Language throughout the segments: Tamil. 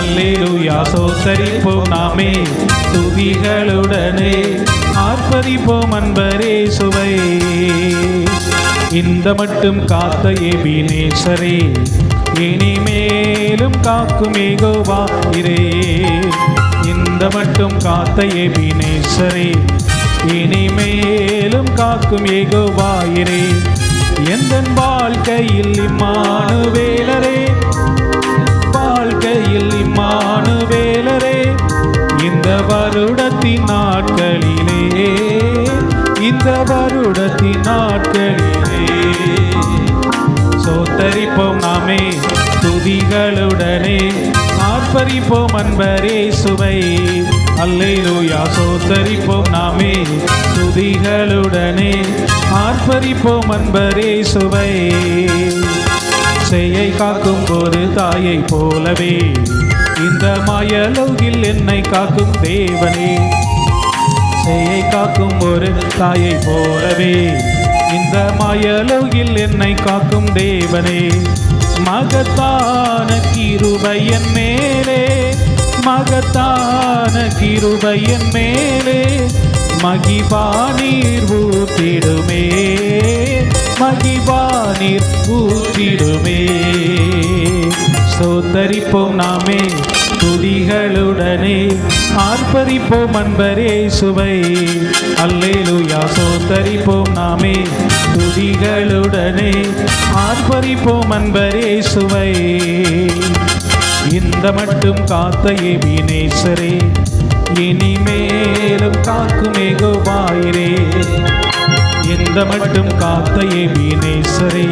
அல்லேலூயா சோத்தரிப்போம் நாமே துதிகளுடனே ஆர்ப்பரிப்போம் அன்பரே சுவை. இந்த மட்டும் காத்த எபினேசரே இனிமேலும் காக்கும் யெகோவா இரே. இந்த மட்டும் காத்த எபினேசரே இனிமேலும் காக்கும் யெகோவா இரே. எந்தன் வாழ்க்கையில் இம்மானுவேலரே, வாழ்க்கையில் இம்மானுவேலரே, இந்த வருடத்தின் நாட்களிலே, இந்த வருடத்தின் நாட்களிலே சோத்தரிப்போம் நாமே துதிகளுடனே ஆர்ப்பரிப்போம் அன்பரே சுவை. அல்லேலூயா சோத்தரிப்போம் நாமே துதிகளுடனே ஆர்ப்பரிப்போம் அன்பரே சுவை. செய்யை காக்கும் ஒரு தாயை போலவே இந்த மாயலோகில் என்னை காக்கும் தேவனே. செய்யை காக்கும் ஒரு தாயை போலவே இந்த மாயலோகில் என்னை காக்கும் தேவனே. மகத்தான கிருபை என் மேலே, மகத்தான கிருபை என் மேலே, மகிபா நீர் ஊற்றிடுமே, மகிபா நீர் ஊற்றிடுமே. சோத்தரிப்போம் நாமே துதிகளுடனே ஆர்ப்பரிப்போம் அன்பரே சுவை. அல்லேலூயா சோத்தரிப்போம் நாமே துதிகளுடனே ஆர்ப்பரிப்போம் அன்பரே சுவை. இந்த மட்டும் காத்த எபினேசரே இனிமேலும் காக்கும் யெகோவா இரே. இந்த மட்டும் காத்த எபினேசரே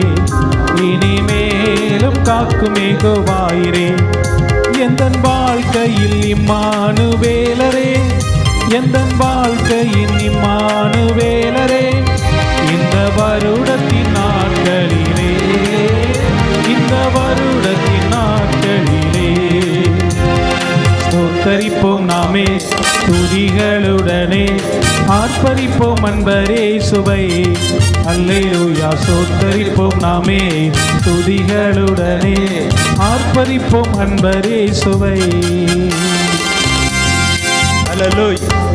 இனிமேலும் காக்கும் யெகோவா இரே. எந்தன் வாழ்க்கையில் இம்மானுவேலரே, எந்தன் வாழ்க்கையின் இம்மானுவேலரே, இந்த வருடத்தின் நாட்களிலே, இந்த வருடத்தின் நாட்களிலே ஸ்தோத்தரிப்போம் நாமே துதிகளுடனே ஆர்ப்பரிப்போம் அன்பரே சுவை. அல்லேலூயா சோத்தரிப்போம் நாமே துதிகளுடனே ஆர்ப்பரிப்போம் அன்பரே சுவை. அல்லேலூயா.